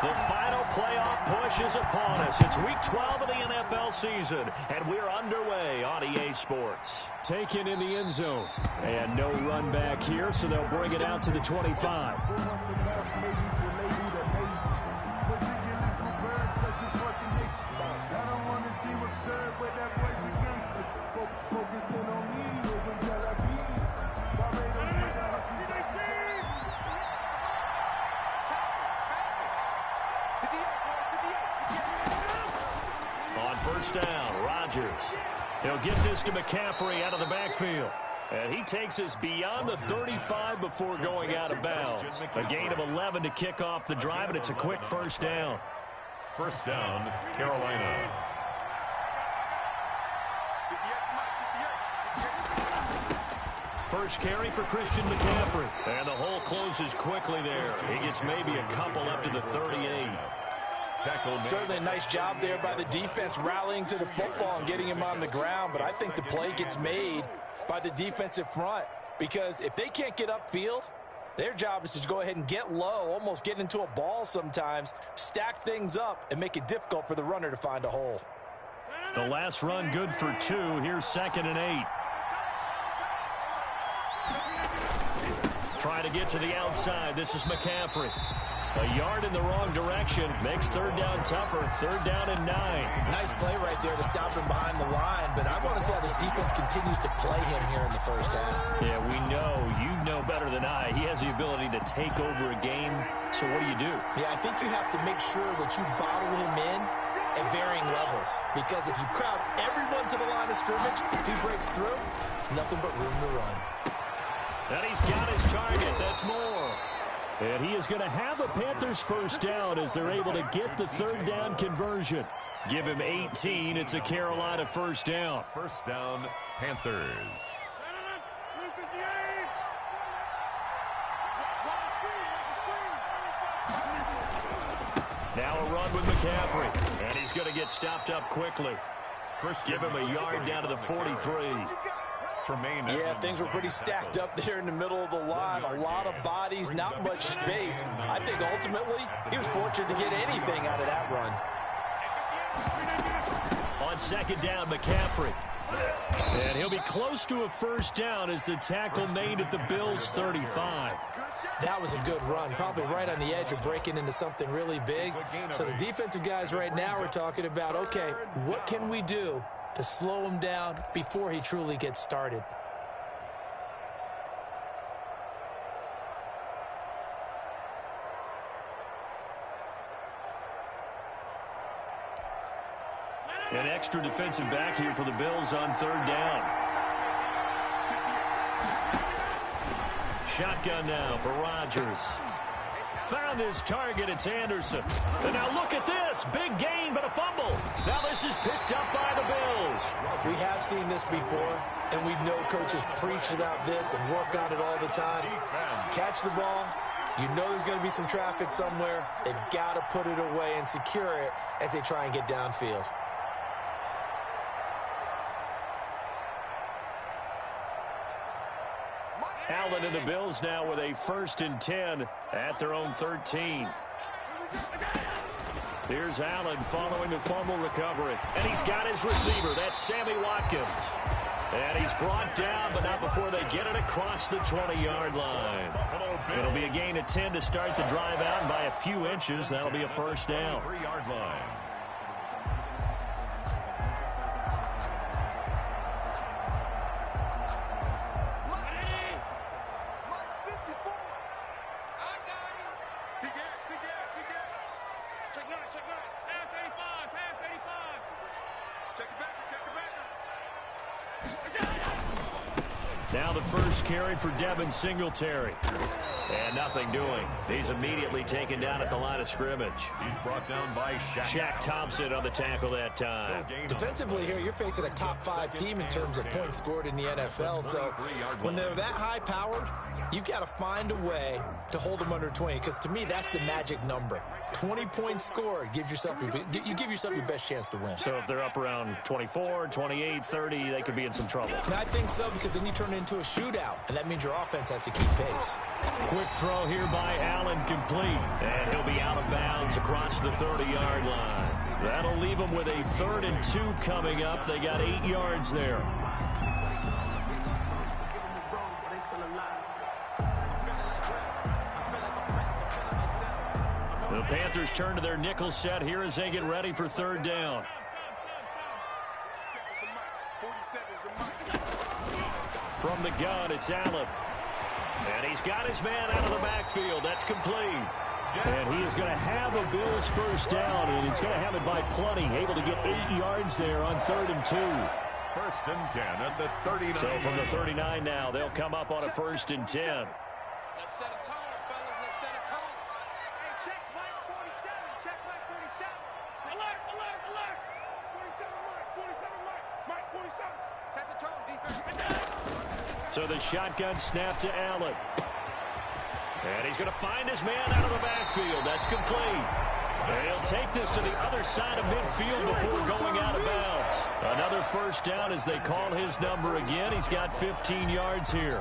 The final playoff push is upon us. It's week 12 of the NFL season, and we're underway on EA Sports. Taken in the end zone. And no run back here, so they'll bring it out to the 25. On first down, Rodgers. He'll get this to McCaffrey out of the backfield. And he takes us beyond the 35 before going out of bounds. A gain of 11 to kick off the drive, and it's a quick first down. First down, Carolina. First carry for Christian McCaffrey. And the hole closes quickly there. He gets maybe a couple up to the 38. Certainly a nice job there by the defense rallying to the football and getting him on the ground. But I think the play gets made by the defensive front, because if they can't get upfield, their job is to go ahead and get low, almost get into a ball sometimes, stack things up, and make it difficult for the runner to find a hole. The last run good for 2. Here's 2nd and 8. Try to get to the outside. This is McCaffrey. A yard in the wrong direction makes third down tougher. 3rd down and 9. Nice play right there to stop him behind the line, but I want to see how this defense continues to play him here in the first half. Yeah, we know. You know better than I. He has the ability to take over a game. So what do? Yeah, I think you have to make sure that you bottle him in at varying levels, because if you crowd everyone to the line of scrimmage, if he breaks through, there's nothing but room to run. And he's got his target. That's more. And he is going to have a Panthers first down as they're able to get the 3rd down conversion. Give him 18. It's a Carolina first down. First down, Panthers. Now a run with McCaffrey. And he's going to get stopped up quickly. Give him a yard down to the 43. Yeah, things were pretty stacked up there in the middle of the line. A lot of bodies, not much space. I think ultimately he was fortunate to get anything out of that run. On 2nd down, McCaffrey. And he'll be close to a first down as the tackle made at the Bills' 35. That was a good run, probably right on the edge of breaking into something really big. So the defensive guys right now are talking about, okay, what can we do to slow him down before he truly gets started? An extra defensive back here for the Bills on 3rd down. Shotgun now for Rodgers. Found his target. It's Anderson. And now look at this. Big gain, but a fumble. Now this is picked up by the Bills. We have seen this before, and we know coaches preach about this and work on it all the time. Catch the ball. You know there's going to be some traffic somewhere. They've got to put it away and secure it as they try and get downfield. Allen and the Bills now with a 1st and 10 at their own 13. Here's Allen following the fumble recovery. And he's got his receiver. That's Sammy Watkins. And he's brought down, but not before they get it across the 20-yard line. It'll be a gain of 10 to start the drive out, and by a few inches, that'll be a first down. 3-yard line. Now the first carry for Devin Singletary. And nothing doing. He's immediately taken down at the line of scrimmage. He's brought down by Shaq Thompson on the tackle that time. Defensively here, you're facing a top 5 team in terms of points scored in the NFL. So when they're that high-powered, you've got to find a way to hold them under 20, because to me, that's the magic number. 20 points scored, you give yourself your best chance to win. So if they're up around 24, 28, 30, they could be in some trouble. And I think so, because then you turn it into a shootout, and that means your offense has to keep pace. Quick throw here by Allen, complete. And he'll be out of bounds It's across the 30-yard line. That'll leave them with a 3rd and 2 coming up. They got 8 yards there. The Panthers turn to their nickel set here as they get ready for 3rd down. From the gun, it's Allen. And he's got his man out of the backfield. That's complete. And he is going to have a Bills 1st down, and he's going to have it by plenty. Able to get 8 yards there on 3rd and 2. 1st and 10 at the 39. So from the 39 now, they'll come up on a 1st and 10. Let's set a tone, fellas. Let's set a tone. Hey, check Mike 47. Check Mike 47. Alert, alert, alert. 47 Mike. 47 Mike. Mike 47. Set the tone, defense. So the shotgun snap to Allen. And he's going to find his man out of the backfield. That's complete. And he'll take this to the other side of midfield before going out of bounds. Another 1st down as they call his number again. He's got 15 yards here.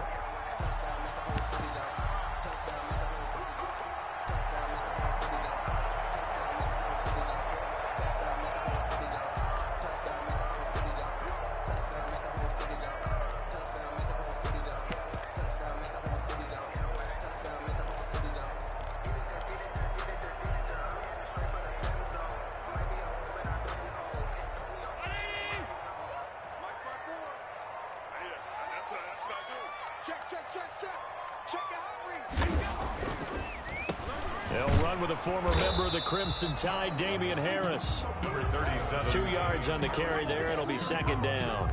They'll run with a former member of the Crimson Tide, Damian Harris. Number 37. 2 yards on the carry there. It'll be 2nd down.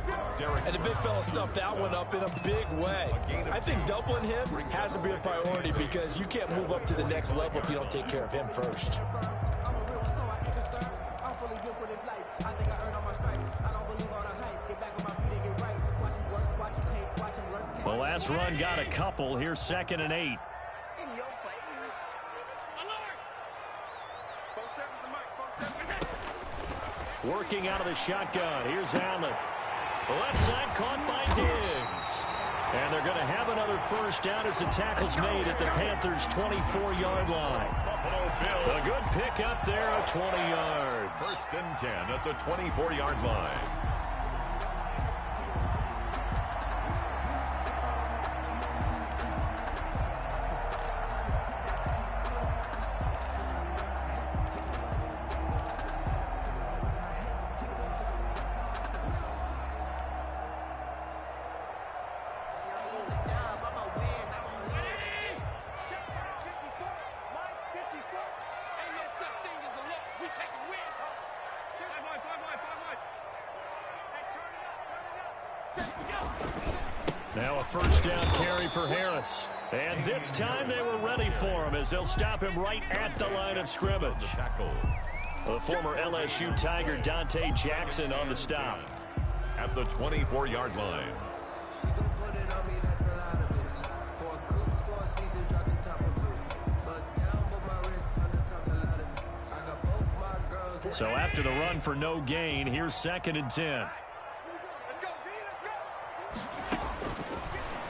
And the big fella stuffed that one up in a big way. I think doubling him has to be a priority because you can't move up to the next level if you don't take care of him first. The last run got a couple. Here's 2nd and 8. In your face. Alert. Working out of the shotgun. Here's Allen. The left side caught by Diggs. And they're going to have another 1st down as the tackle's made at the Panthers' 24-yard line. A good pick up there of 20 yards. 1st and 10 at the 24-yard line. Now a 1st down carry for Harris. And this time they were ready for him as they'll stop him right at the line of scrimmage. The former LSU Tiger Dante Jackson on the stop. At the 24-yard line. So after the run for no gain, here's 2nd and 10.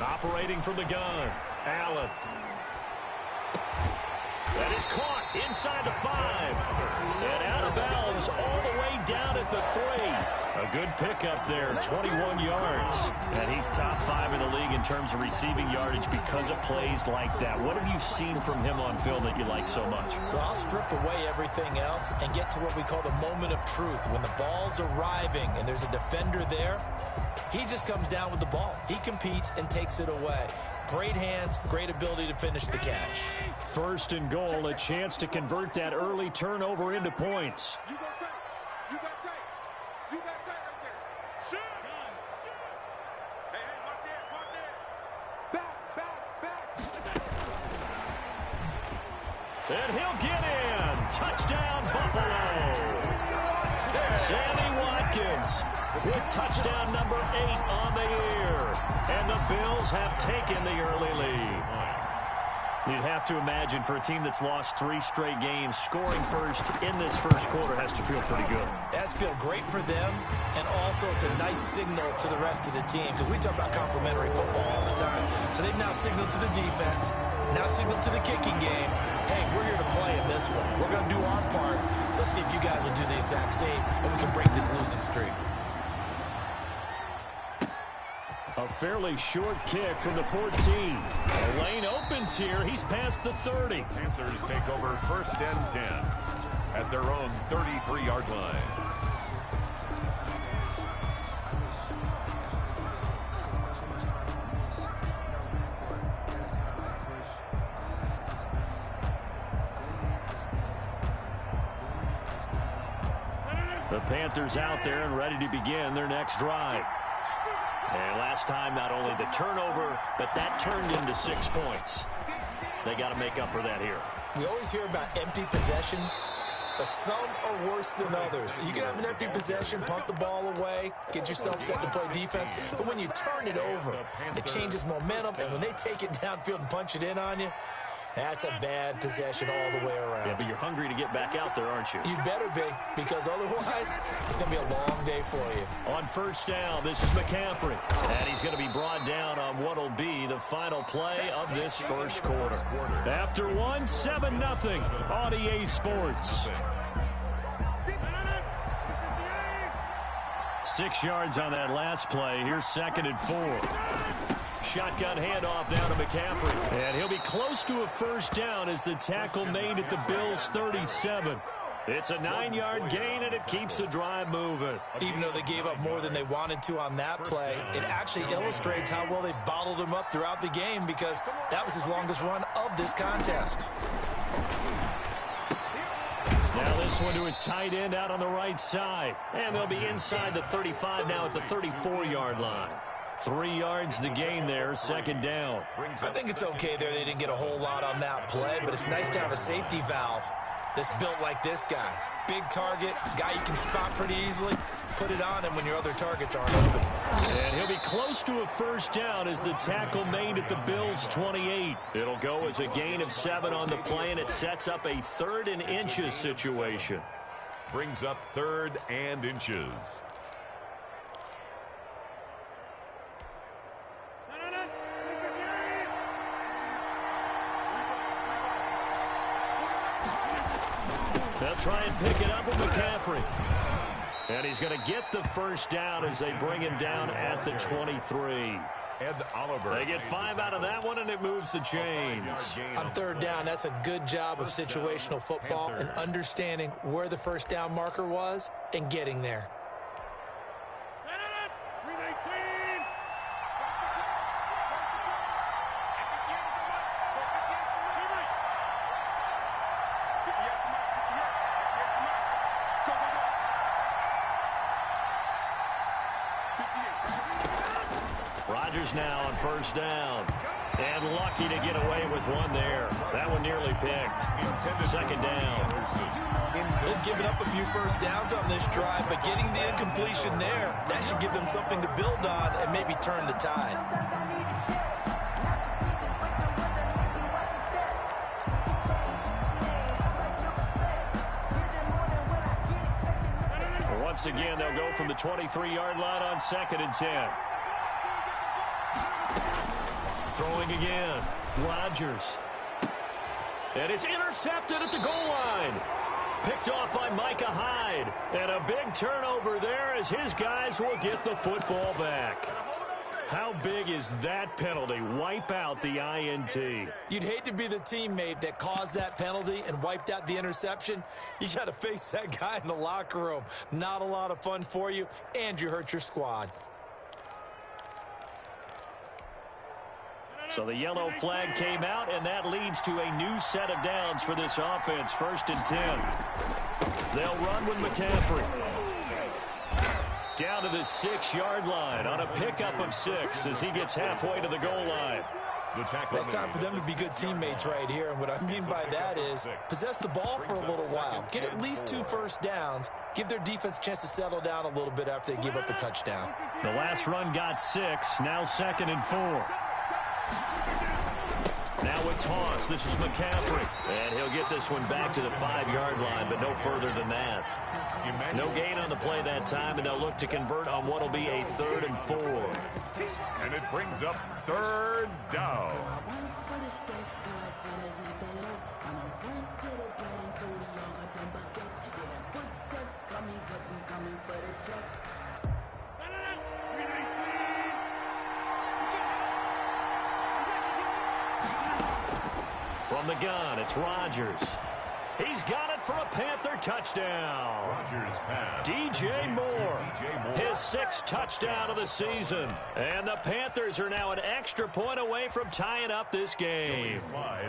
Operating from the gun, Allen. That is caught inside the 5. And out of bounds all the way down at the 3. A good pickup there, 21 yards. And he's top 5 in the league in terms of receiving yardage because of plays like that. What have you seen from him on film that you like so much? Well, I'll strip away everything else and get to what we call the moment of truth. When the ball's arriving and there's a defender there, he just comes down with the ball. He competes and takes it away. Great hands, great ability to finish the catch. 1st and goal, a chance to convert that early turnover into points. You got tight. You got tight. You got tight right there. Shoot. Hey, watch this. Watch this. Back. And he'll get in. Touchdown, Buffalo. Sammy Watkins with touchdown number 8 on the year. And the Bills have taken the early lead. You'd have to imagine for a team that's lost 3 straight games, scoring first in this first quarter has to feel pretty good. That's feel great for them, and also it's a nice signal to the rest of the team because we talk about complementary football all the time. So they've now signaled to the defense, now signaled to the kicking game, hey, we're here to play in this one. We're going to do our part. Let's see if you guys will do the exact same, and we can break this losing streak. A fairly short kick from the 14. The lane opens here. He's past the 30. Panthers take over 1st and 10 at their own 33-yard line. The Panthers out there and ready to begin their next drive. And last time, not only the turnover, but that turned into 6 points. They got to make up for that here. We always hear about empty possessions, but some are worse than others. You can have an empty possession, punt the ball away, get yourself set to play defense, but when you turn it over, it changes momentum, and when they take it downfield and punch it in on you, that's a bad possession all the way around. Yeah, but you're hungry to get back out there, aren't you? You better be, because otherwise, it's going to be a long day for you. On 1st down, this is McCaffrey. And he's going to be brought down on what will be the final play of this first quarter. After one, 7-0 on EA Sports. 6 yards on that last play. Here's 2nd and 4. Shotgun handoff down to McCaffrey. And he'll be close to a 1st down as the tackle made at the Bills' 37. It's a 9-yard gain, and it keeps the drive moving. Even though they gave up more than they wanted to on that play, it actually illustrates how well they've bottled him up throughout the game, because that was his longest run of this contest. Now this one to his tight end out on the right side. And they'll be inside the 35 now at the 34-yard line. 3 yards the gain there, 2nd down. I think it's okay there. They didn't get a whole lot on that play, but it's nice to have a safety valve that's built like this guy. Big target, guy you can spot pretty easily. Put it on him when your other targets aren't open. And he'll be close to a 1st down as the tackle made at the Bills' 28. It'll go as a gain of 7 on the play, and it sets up a 3rd and inches situation. Brings up 3rd and inches. They'll try and pick it up with McCaffrey. And he's going to get the 1st down as they bring him down at the 23. Ed Oliver. They get 5 out of that one, and it moves the chains. On 3rd down, that's a good job of situational football and understanding where the 1st down marker was and getting there. Rodgers now on 1st down. And lucky to get away with one there. That one nearly picked. 2nd down. They've given up a few 1st downs on this drive, but getting the incompletion there, that should give them something to build on and maybe turn the tide. Once again, they'll go from the 23-yard line on 2nd and 10. Throwing again. Rodgers. And it's intercepted at the goal line. Picked off by Micah Hyde. And a big turnover there as his guys will get the football back. How big is that penalty? Wipe out the INT. You'd hate to be the teammate that caused that penalty and wiped out the interception. You got to face that guy in the locker room. Not a lot of fun for you, and you hurt your squad. So the yellow flag came out, and that leads to a new set of downs for this offense. 1st and 10. They'll run with McCaffrey. Down to the 6-yard line on a pickup of 6 as he gets halfway to the goal line. It's time for them to be good teammates right here, and what I mean by that is possess the ball for a little while. Get at least 2 1st downs. Give their defense a chance to settle down a little bit after they give up a touchdown. The last run got 6. Now 2nd and 4. Now with toss, this is McCaffrey. And he'll get this one back to the 5-yard line, but no further than that. No gain on the play that time, and they'll look to convert on what will be a 3rd and 4. And it brings up 3rd down. From the gun, it's Rodgers. He's got it for a Panther touchdown. Rodgers pass. DJ Moore, his 6th touchdown of the season. And the Panthers are now an extra point away from tying up this game.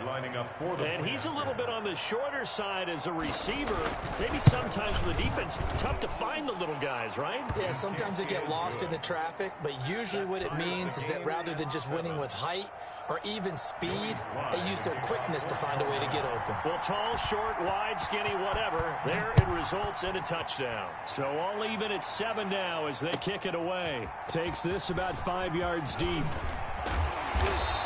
Lining up for the and he's a little bit on the shorter side as a receiver. Maybe sometimes for the defense, tough to find the little guys, right? Yeah, sometimes they get lost in the traffic, but usually what it means is that rather than just winning with height or even speed, they use their quickness to find a way to get open. Well, tall, short, wide, skinny, whatever, there it results in a touchdown. So all even at 7 now as they kick it away. Takes this about 5 yards deep.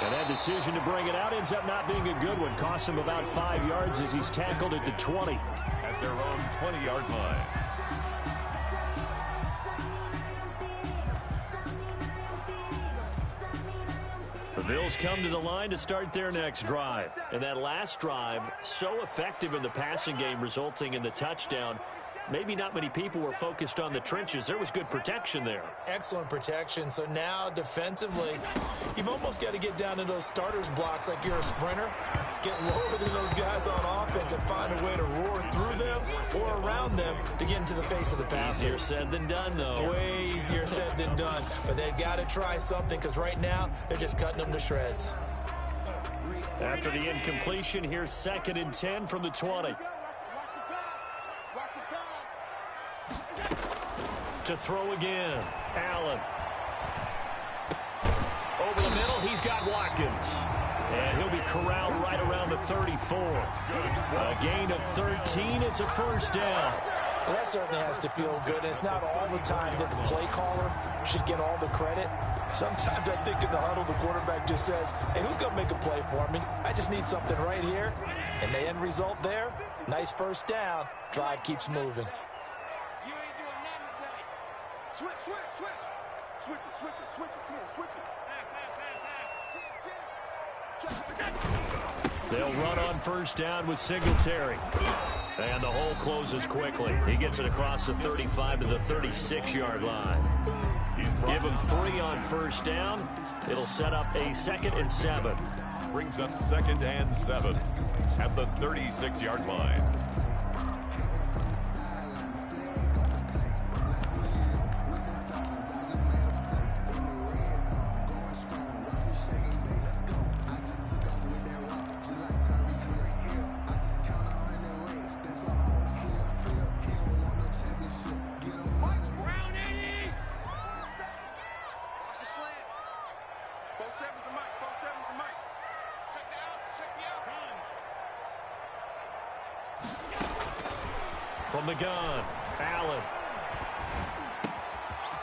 And that decision to bring it out ends up not being a good one. Costs him about 5 yards as he's tackled at the 20. At their own 20-yard line. The Bills come to the line to start their next drive. And that last drive, so effective in the passing game, resulting in the touchdown. Maybe not many people were focused on the trenches. There was good protection there. Excellent protection. So now defensively, you've almost got to get down to those starters blocks like you're a sprinter. Get lower than those guys on offense and find a way to roar through them or around them to get into the face of the passer. Easier said than done, though. Way easier said than done. But they've got to try something because right now they're just cutting them to shreds. After the incompletion, here's 2nd and 10 from the 20. To throw again, Allen. Over the middle, he's got Watkins. And he'll be corralled right around the 34. A gain of 13, it's a 1st down. Well, that certainly has to feel good. And it's not all the time that the play caller should get all the credit. Sometimes I think in the huddle, the quarterback just says, hey, who's going to make a play for me? I just need something right here. And the end result there, nice 1st down. Drive keeps moving. Switch. Switch it. Come on, switch it. They'll run on 1st down with Singletary. And the hole closes quickly. He gets it across the 35 to the 36-yard line. Give him 3 on 1st down. It'll set up a 2nd and 7. Brings up 2nd and 7 at the 36-yard line. From the gun, Allen.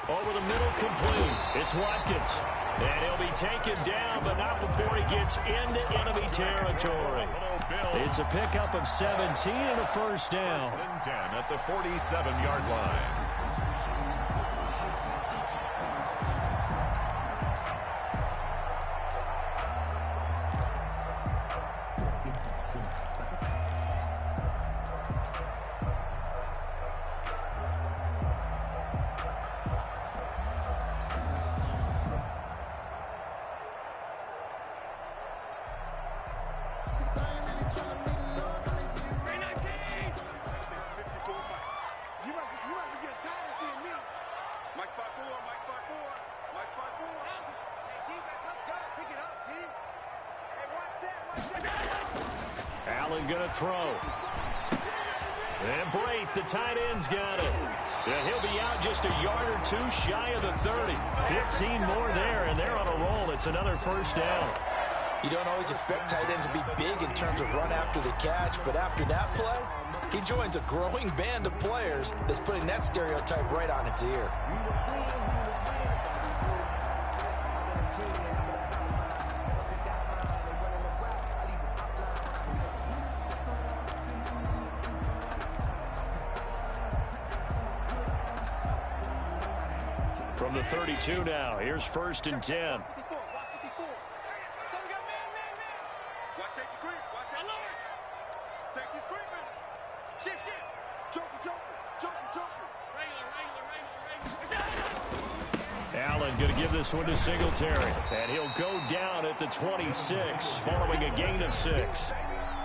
Over the middle, complete. It's Watkins. And he'll be taken down, but not before he gets into enemy territory. It's a pickup of 17 and a 1st down. 10 at the 47-yard line. Allen gonna throw. And Brate, the tight end's got it. And he'll be out just a yard or 2 shy of the 30. 15 more there, and they're on a roll. It's another 1st down. You don't always expect tight ends to be big in terms of run after the catch, but after that play, he joins a growing band of players that's putting that stereotype right on its ear. From the 32 now, here's 1st and 10. Allen going to give this one to Singletary, and he'll go down at the 26 following a gain of 6.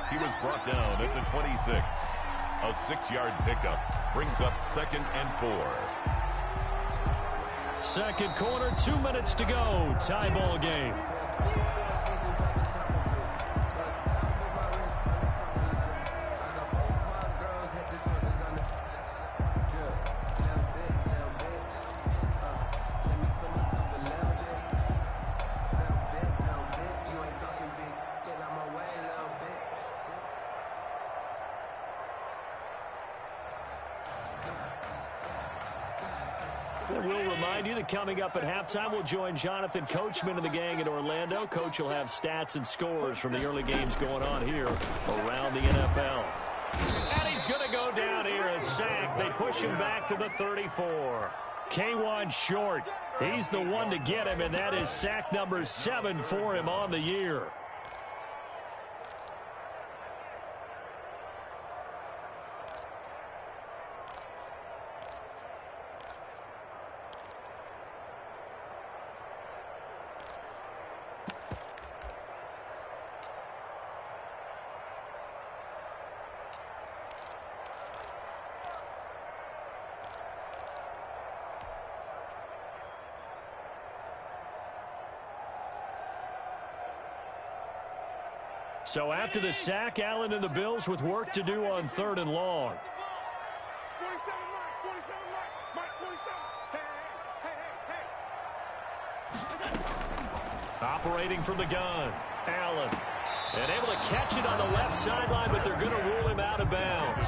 He was brought down at the 26. A 6-yard pickup brings up 2nd and 4. Second quarter, 2 minutes to go. Tie ball game. We'll remind you that coming up at halftime, we'll join Jonathan Coachman and the gang in Orlando. Coach will have stats and scores from the early games going on here around the NFL. And he's going to go down here, a sack. They push him back to the 34. K1 short. He's the one to get him, and that is sack number 7 for him on the year. So after the sack, Allen and the Bills with work to do on 3rd and long. 47 Mike, 47 Operating from the gun, Allen. And able to catch it on the left sideline, but they're going to rule him out of bounds.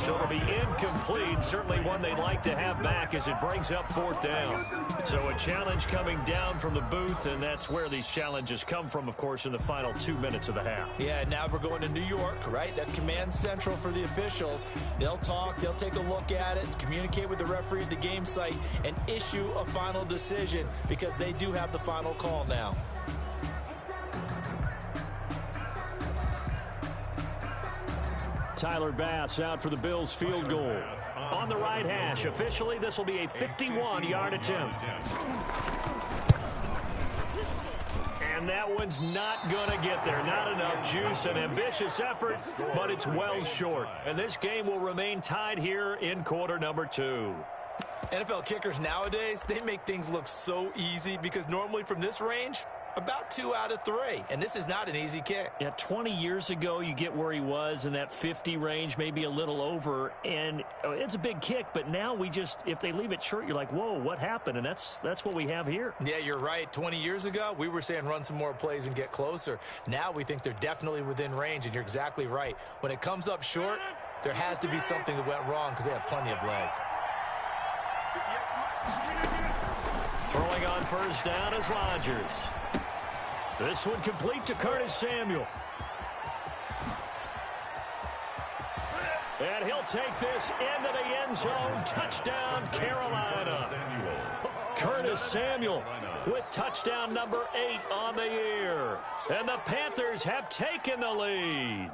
So it'll be incomplete. Certainly one they'd like to have back as it brings up 4th down. So a challenge coming down from the booth, and that's where these challenges come from, of course, in the final 2 minutes of the half. Yeah, now we're going to New York, right? That's command central for the officials. They'll talk, they'll take a look at it, communicate with the referee at the game site, and issue a final decision because they do have the final call now. Tyler Bass out for the Bills field goal. On the right hash, officially this will be a 51-yard attempt. And that one's not going to get there. Not enough juice, an ambitious effort, but it's well short. And this game will remain tied here in quarter number 2. NFL kickers nowadays, they make things look so easy because normally from this range, about 2 out of 3, and this is not an easy kick. Yeah, 20 years ago, you get where he was in that 50 range, maybe a little over, and it's a big kick, but now we just, if they leave it short, you're like, whoa, what happened? And that's what we have here. Yeah, you're right. 20 years ago, we were saying run some more plays and get closer. Now we think they're definitely within range, and you're exactly right. When it comes up short, there has to be something that went wrong because they have plenty of leg. Throwing on 1st down is Rodgers. This one complete to Curtis Samuel. And he'll take this into the end zone. Touchdown, Carolina. Curtis Samuel with touchdown number 8 on the year. And the Panthers have taken the lead.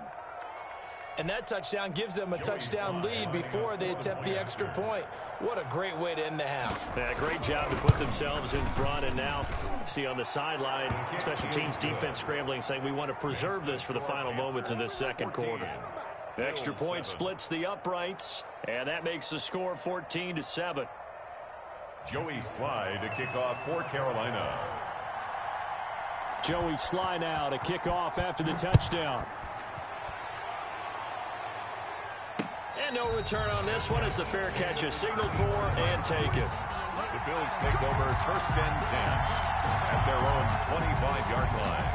And that touchdown gives them a touchdown lead before they attempt the extra point. What a great way to end the half. Yeah, great job to put themselves in front. And now, see on the sideline, special teams defense scrambling, saying we want to preserve this for the final moments of this second quarter. The extra point splits the uprights, and that makes the score 14-7. Joey Sly to kick off for Carolina. Joey Sly now to kick off after the touchdown. And no return on this one as the fair catch is signaled for and taken. The Bills take over 1st and 10 at their own 25-yard line.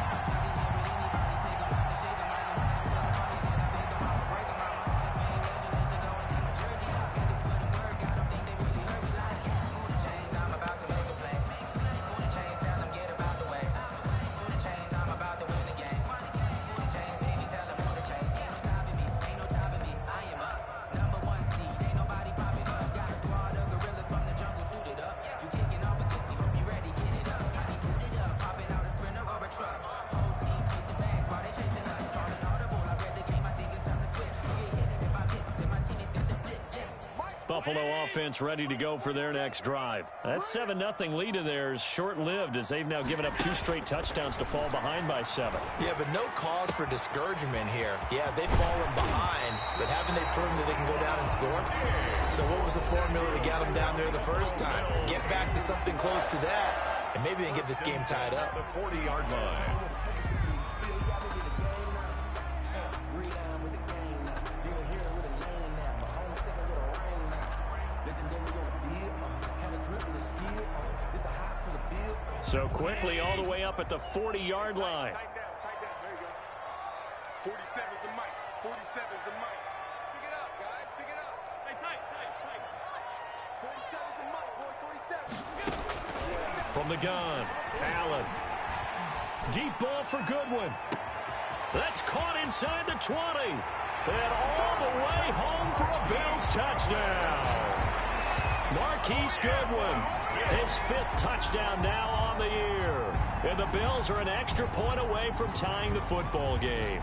You kicking off Buffalo offense ready to go for their next drive. That 7-0 lead of theirs short-lived as they've now given up 2 straight touchdowns to fall behind by 7. Yeah, but no cause for discouragement here. Yeah, they've fallen behind, but haven't they proven that they can go down and score? So what was the formula that got them down there the first time? Get back to something close to that, and maybe they can get this game tied up. The 40-yard line. So quickly all the way up at the 40-yard line. Tight down. There you go. 47's the mic. 47's the mic. Pick it up, guys. Pick it up. Hey, tight. 47's the mic, boys. 47. From the gun, Allen. Deep ball for Goodwin. That's caught inside the 20. And all the way home for a Bills touchdown. Marquise Goodwin, his 5th touchdown now on the year. And the Bills are an extra point away from tying the football game.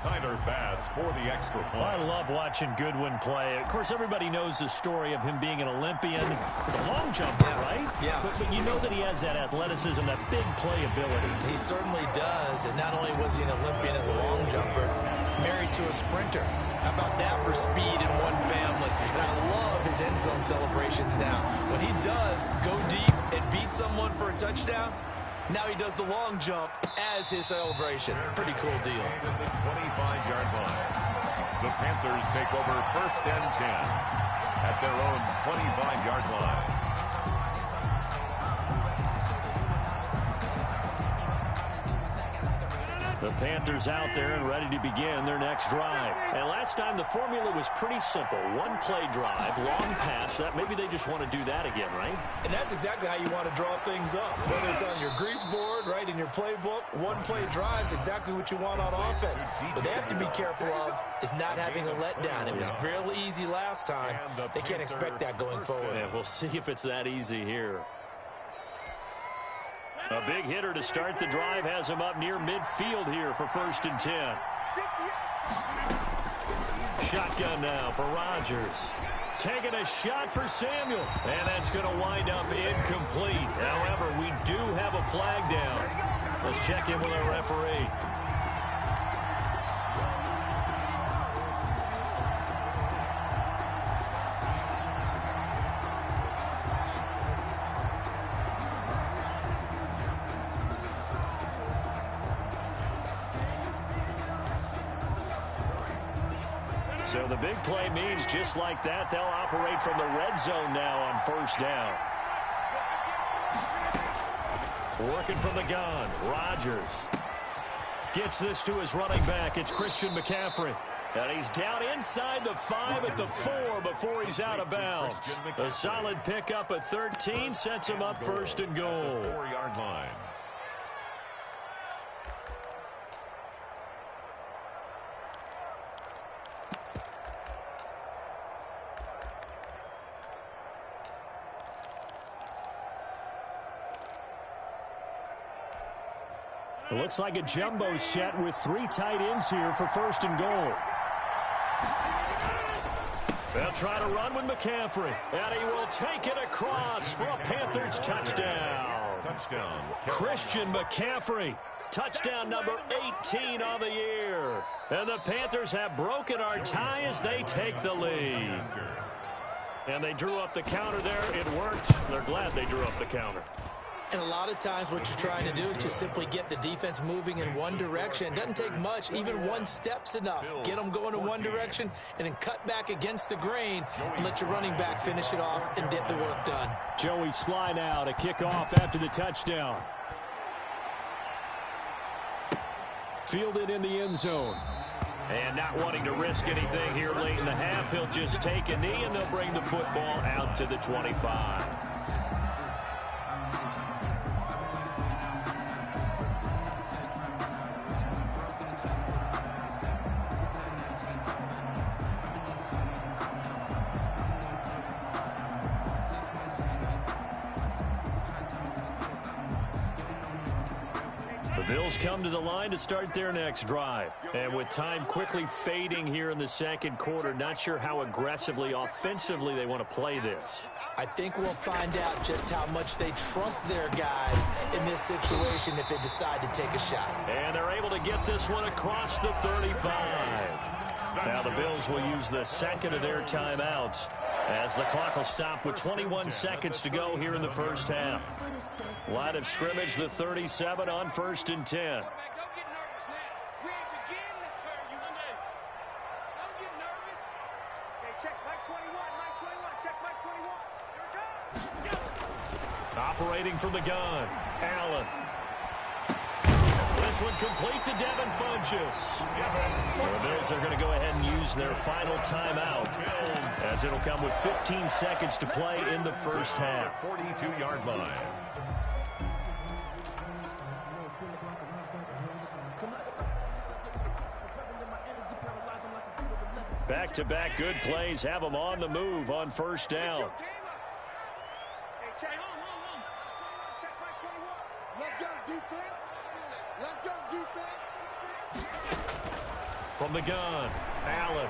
Tyler Bass for the extra point. I love watching Goodwin play. Of course, everybody knows the story of him being an Olympian. He's a long jumper, right? Yes. But you know that he has that athleticism, that big play ability. He certainly does, and not only was he an Olympian as a long jumper, married to a sprinter. How about that for speed in one family? And I love his end zone celebrations now. When he does go deep and beat someone for a touchdown, now he does the long jump as his celebration. Pretty cool deal. At the 25-yard line. The Panthers take over 1st and 10 at their own 25-yard line. The Panthers out there and ready to begin their next drive. And last time the formula was pretty simple. 1-play drive, long pass. Maybe they just want to do that again, right? And that's exactly how you want to draw things up. Whether it's on your grease board, right, in your playbook, 1-play drive is exactly what you want on offense. What they have to be careful of is not having a letdown. It was real easy last time. They can't expect that going forward. Yeah, we'll see if it's that easy here. A big hitter to start the drive has him up near midfield here for 1st and 10. Shotgun now for Rodgers. Taking a shot for Samuel. And that's going to wind up incomplete. However, we do have a flag down. Let's check in with our referee. So the big play means just like that, they'll operate from the red zone now on 1st down. Working from the gun, Rodgers gets this to his running back. It's Christian McCaffrey. And he's down inside the 5 at the 4 before he's out of bounds. A solid pickup at 13 sets him up 1st and goal. 4-yard line. It looks like a jumbo set with 3 tight ends here for 1st and goal. They'll try to run with McCaffrey, and he will take it across for a Panthers touchdown. Christian McCaffrey, touchdown number 18 on the year. And the Panthers have broken our tie as they take the lead. And they drew up the counter there. It worked. They're glad they drew up the counter. And a lot of times what you're trying to do is just simply get the defense moving in one direction. It doesn't take much. Even 1 step's enough. Get them going in one direction and then cut back against the grain and let your running back finish it off and get the work done. Joey Sly now to kick off after the touchdown. Fielded in the end zone. And not wanting to risk anything here late in the half, he'll just take a knee and they'll bring the football out to the 25. Bills come to the line to start their next drive. And with time quickly fading here in the second quarter, not sure how aggressively, offensively they want to play this. I think we'll find out just how much they trust their guys in this situation if they decide to take a shot. And they're able to get this one across the 35. Now the Bills will use the second of their timeouts as the clock will stop with 21 seconds to go here in the first half. Line of scrimmage, the 37 on 1st and 10. Operating from the gun, Allen. This one complete to Devin Funchess. The Bills are going to go ahead and use their final timeout as it'll come with 15 seconds to play in the first half. 42-yard line. Back-to-back good plays have them on the move on first down. Let's go, defense. Let's go, defense. From the gun, Allen.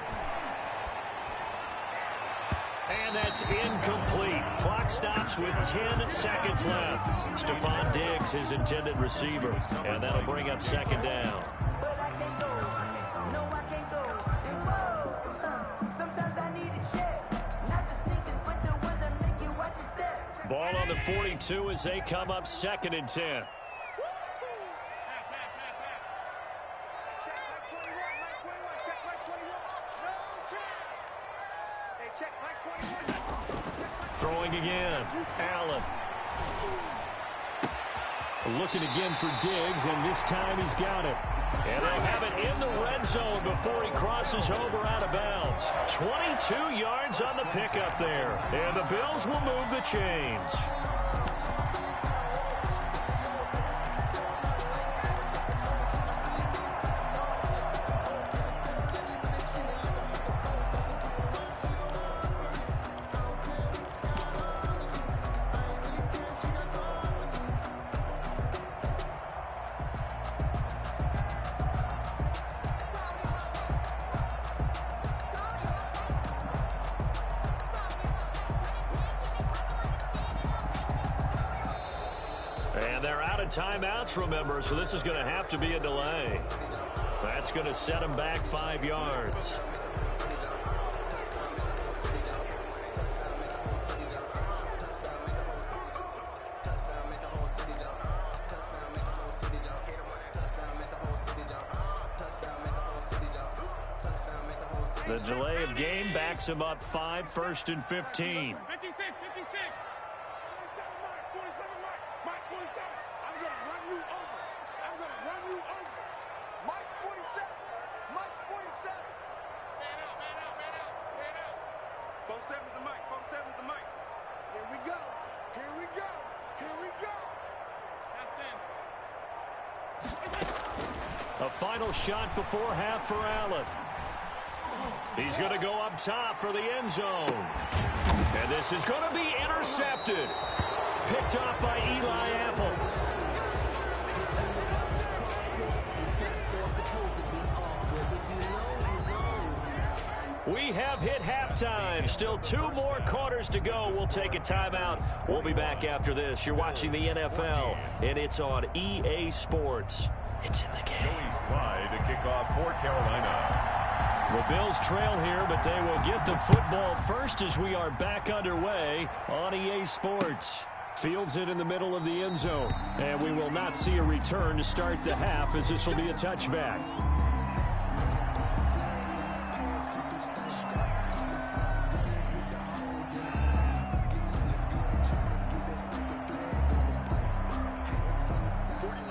And that's incomplete. Clock stops with 10 seconds left. Stephon Diggs, his intended receiver. And that'll bring up second down. Ball on the 42 as they come up 2nd and 10. Throwing again, Allen. Looking again for Diggs, and this time he's got it. And they have it in the red zone before he crosses over out of bounds. 22 yards on the pickup there. And the Bills will move the chains. And they're out of timeouts, remember, so this is going to have to be a delay. That's going to set them back 5 yards. The delay of game backs him up 5, 1st and 15. 56. A final shot before half for Allen. He's going to go up top for the end zone. And this is going to be intercepted. Picked off by Eli Apple. We have hit halftime. Still 2 more quarters to go. We'll take a timeout. We'll be back after this. You're watching the NFL, and it's on EA Sports. It's in the game. Joey Slye to kick off for Carolina. The Bills trail here, but they will get the football first as we are back underway on EA Sports. Fields it in the middle of the end zone, and we will not see a return to start the half as this will be a touchback.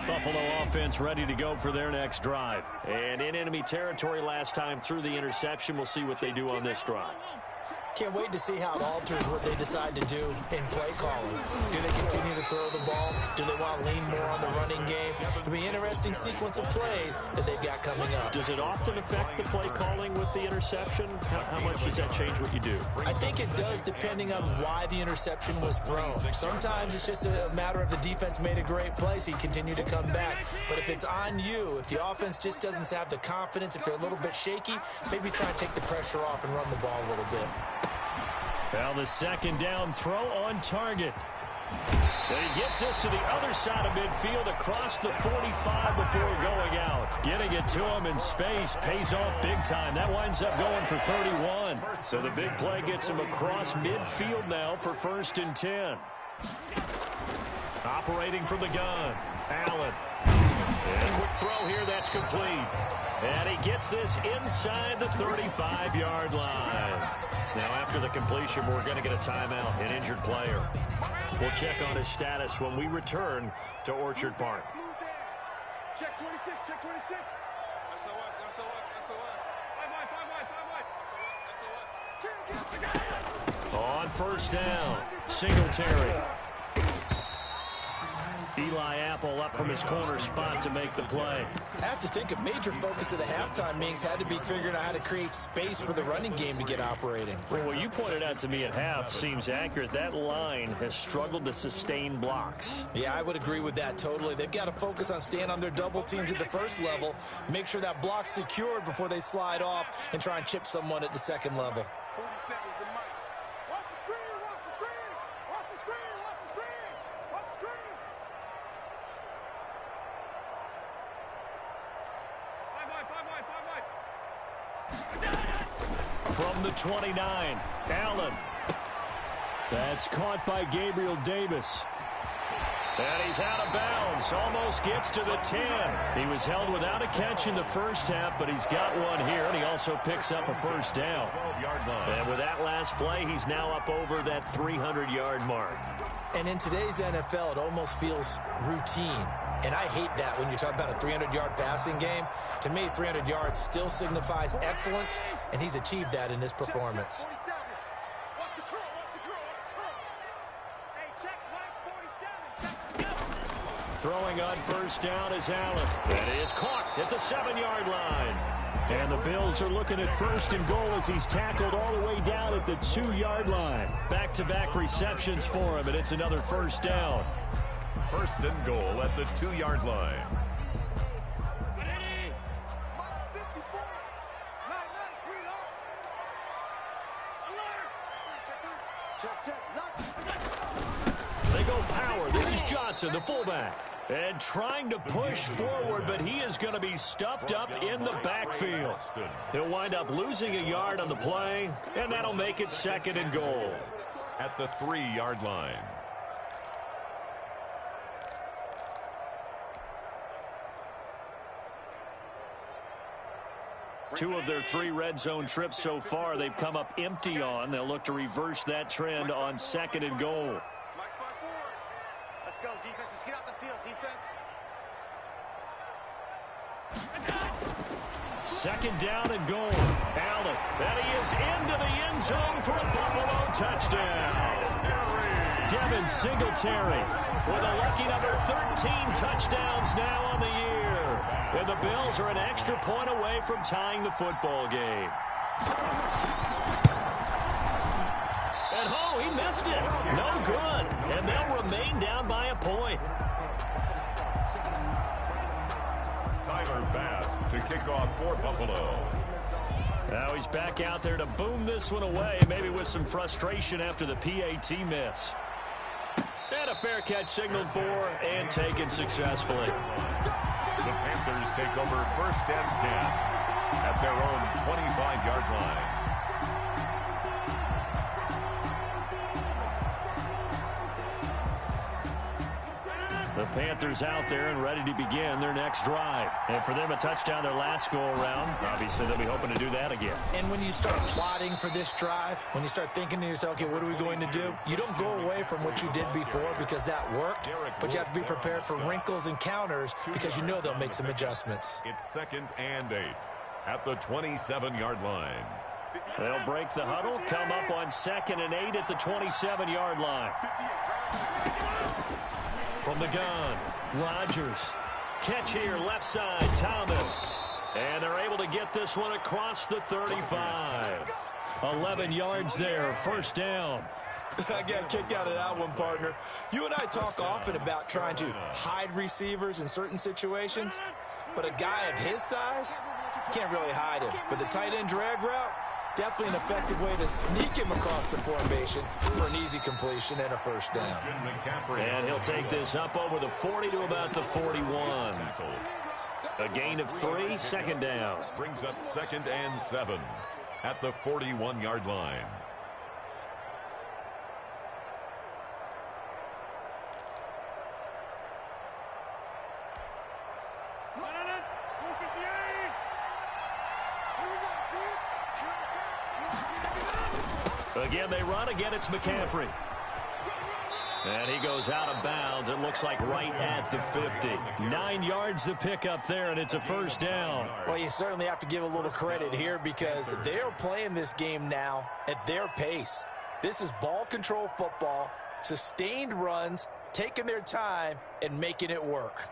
Buffalo offense ready to go for their next drive. And in enemy territory last time through the interception. We'll see what they do on this drive. Can't wait to see how it alters what they decide to do in play calling. Do they continue to throw the ball? Do they want to lean more on the running game? It'll be an interesting sequence of plays that they've got coming up. Does it often affect the play calling with the interception? How much does that change what you do? I think it does, depending on why the interception was thrown. Sometimes it's just a matter of the defense made a great play, so you continue to come back. But if it's on you, if the offense just doesn't have the confidence, if they're a little bit shaky, maybe try and take the pressure off and run the ball a little bit. Well, the second down throw on target. And he gets us to the other side of midfield across the 45 before going out. Getting it to him in space pays off big time. That winds up going for 31. So the big play gets him across midfield now for 1st and 10. Operating from the gun, Allen. And quick throw here, that's complete. And he gets this inside the 35-yard line. Now, after the completion, we're going to get a timeout, an injured player. We'll check on his status when we return to Orchard Park. Check 26, check 26. On 1st down, Singletary. Eli Apple up from his corner spot to make the play. I have to think a major focus of the halftime meetings had to be figuring out how to create space for the running game to get operating. Well, what you pointed out to me at half seems accurate. That line has struggled to sustain blocks. Yeah, I would agree with that totally. They've got to focus on staying on their double teams at the first level, make sure that block's secured before they slide off and try and chip someone at the second level. 47 is the mic. Watch the screen, watch the screen. Watch the screen, watch the screen. Watch the screen. From the 29, Allen. That's caught by Gabriel Davis. And he's out of bounds. Almost gets to the 10. He was held without a catch in the first half, but he's got one here, and he also picks up a 1st down. And with that last play, he's now up over that 300-yard mark. And in today's NFL, it almost feels routine. And I hate that when you talk about a 300-yard passing game. To me, 300 yards still signifies excellence, and he's achieved that in this performance. Throwing on 1st down is Allen. And it is caught at the 7-yard line. And the Bills are looking at 1st and goal as he's tackled all the way down at the 2-yard line. Back-to-back receptions for him, and it's another 1st down. 1st and goal at the 2-yard line. They go power. This is Johnson, the fullback. And trying to push forward, but he is going to be stuffed up in the backfield. He'll wind up losing a yard on the play, and that'll make it 2nd and goal. At the 3-yard line. Two of their 3 red zone trips so far, they've come up empty on. They'll look to reverse that trend on 2nd and goal. Let's go, defense. Let's get out the field, defense. 2nd down and goal. Allen, and he is into the end zone for a Buffalo touchdown. Devin Singletary with a lucky number 13 touchdowns now on the year. And the Bills are an extra point away from tying the football game. And oh, he missed it. No good. And they'll remain down by a point. Tyler Bass to kick off for Buffalo. Now he's back out there to boom this one away, maybe with some frustration after the PAT miss. And a fair catch signaled for and taken successfully. The Panthers take over 1st and 10 at their own 25-yard line. The Panthers out there and ready to begin their next drive. And for them, a touchdown their last go-around. Obviously, they'll be hoping to do that again. And when you start plotting for this drive, when you start thinking to yourself, okay, what are we going to do? You don't go away from what you did before because that worked, but you have to be prepared for wrinkles and counters because you know they'll make some adjustments. It's 2nd and 8 at the 27-yard line. They'll break the huddle, come up on 2nd and 8 at the 27-yard line. From the gun, Rodgers. Catch here, left side, Thomas. And they're able to get this one across the 35. 11 yards there, first down. I got kicked out of that one, partner. You and I talk often about trying to hide receivers in certain situations, but a guy of his size, can't really hide him. But the tight end drag route, definitely an effective way to sneak him across the formation for an easy completion and a first down. And he'll take this up over the 40 to about the 41. A gain of 3, second down. Brings up 2nd and 7 at the 41-yard line. Again, they run. Again, it's McCaffrey. And he goes out of bounds. It looks like right at the 50. 9 yards to pick up there, and it's a first down. Well, you certainly have to give a little credit here because they're playing this game now at their pace. This is ball control football, sustained runs, taking their time, and making it work.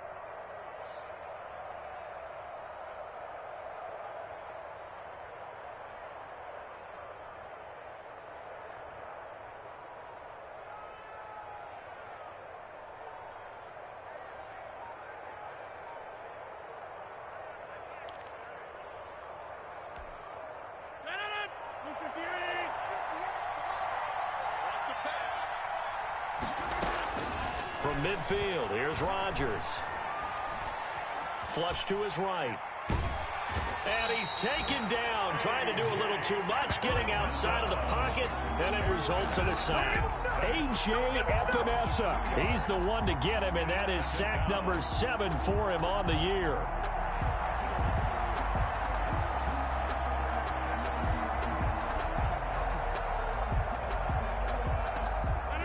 From midfield, here's Rodgers. Flush to his right. And he's taken down, trying to do a little too much, getting outside of the pocket, and it results in a sack. A.J. Epinesa, he's the one to get him, and that is sack number 7 for him on the year.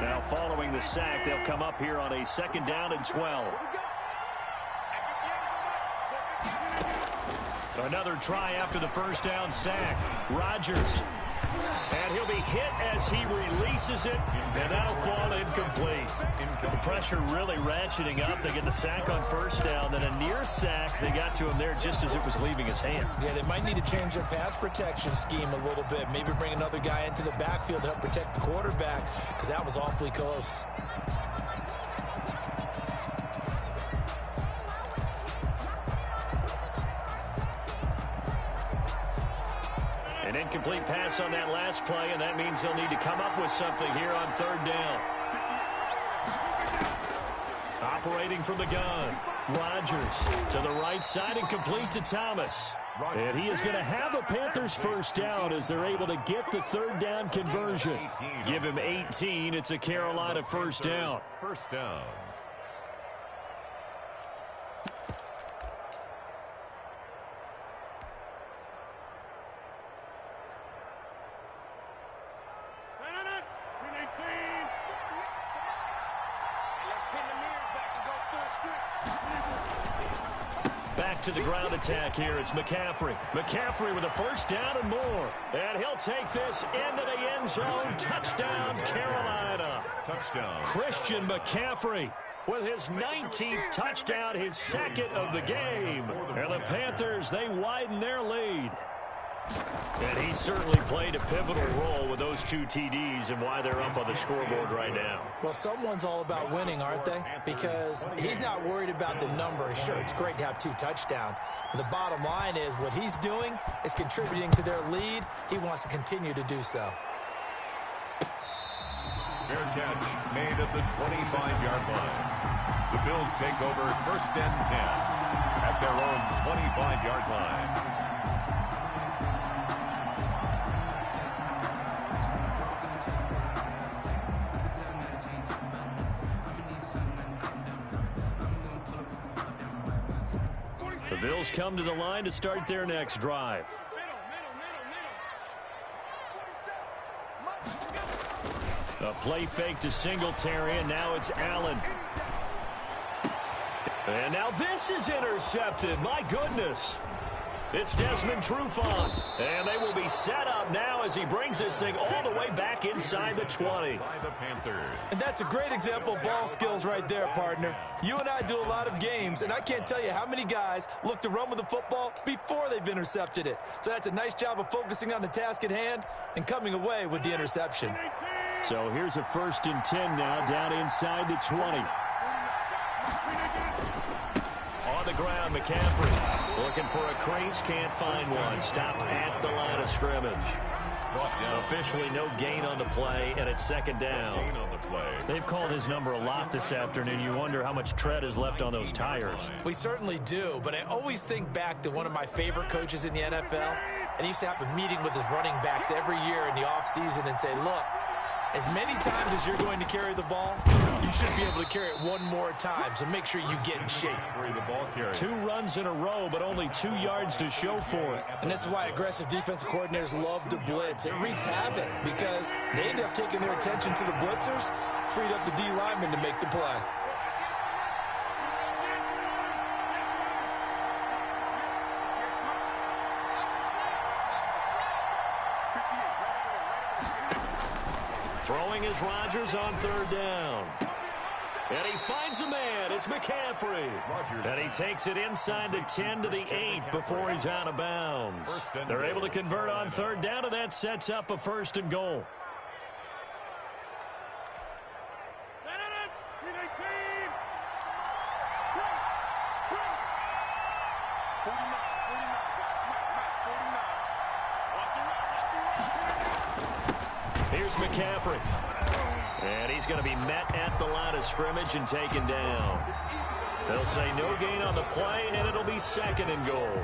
Now following the sack, they'll come up here on a 2nd down and 12. Another try after the first down sack. Rodgers. And he'll be hit as he releases it, and that'll fall incomplete. The pressure really ratcheting up. They get the sack on first down, then a near sack. They got to him there just as it was leaving his hand. Yeah, they might need to change their pass protection scheme a little bit. Maybe bring another guy into the backfield to help protect the quarterback, because that was awfully close. An incomplete pass on that last play, and that means they'll need to come up with something here on 3rd down. Operating from the gun, Rodgers to the right side and complete to Thomas. And he is going to have a Panthers first down as they're able to get the 3rd down conversion. Give him 18. It's a Carolina first down. First down. Back to the ground attack here. It's McCaffrey. McCaffrey with a first down and more. And he'll take this into the end zone. Touchdown, Carolina. Touchdown. Christian McCaffrey with his 19th touchdown, his 2nd of the game. And the Panthers, they widen their lead. And he certainly played a pivotal role with those 2 TDs and why they're up on the scoreboard right now. Well, someone's all about winning, aren't they? Because he's not worried about the number. Sure, it's great to have 2 touchdowns. But the bottom line is what he's doing is contributing to their lead. He wants to continue to do so. Fair catch made at the 25-yard line. The Bills take over 1st and 10 at their own 25-yard line. The Bills come to the line to start their next drive. A play fake to Singletary, and now it's Allen. And now this is intercepted. My goodness. It's Desmond Trufant. And they will be set up now as he brings this thing all the way back inside the 20. By the Panthers. And that's a great example of ball skills right there, partner. You and I do a lot of games, and I can't tell you how many guys look to run with the football before they've intercepted it. So that's a nice job of focusing on the task at hand and coming away with the interception. So here's a 1st and 10 now down inside the 20. On the ground, McCaffrey looking for a crease, can't find one. Stopped at the line of scrimmage. Officially no gain on the play, and it's 2nd down. They've called his number a lot this afternoon. You wonder how much tread is left on those tires. We certainly do, but I always think back to one of my favorite coaches in the NFL, and he used to have a meeting with his running backs every year in the offseason and say, look, as many times as you're going to carry the ball, you should be able to carry it one more time, so make sure you get in shape. 2 runs in a row, but only 2 yards to show for it. And this is why aggressive defensive coordinators love to blitz. It wreaks havoc because they end up taking their attention to the blitzers, freed up the D lineman to make the play. Throwing is Rodgers on 3rd down. And he finds a man. It's McCaffrey. And he takes it inside the 10 to the 8 before he's out of bounds. They're able to convert on 3rd down, and that sets up a 1st and goal. Here's McCaffrey. And he's going to be met at the line of scrimmage and taken down. They'll say no gain on the play, and it'll be 2nd and goal.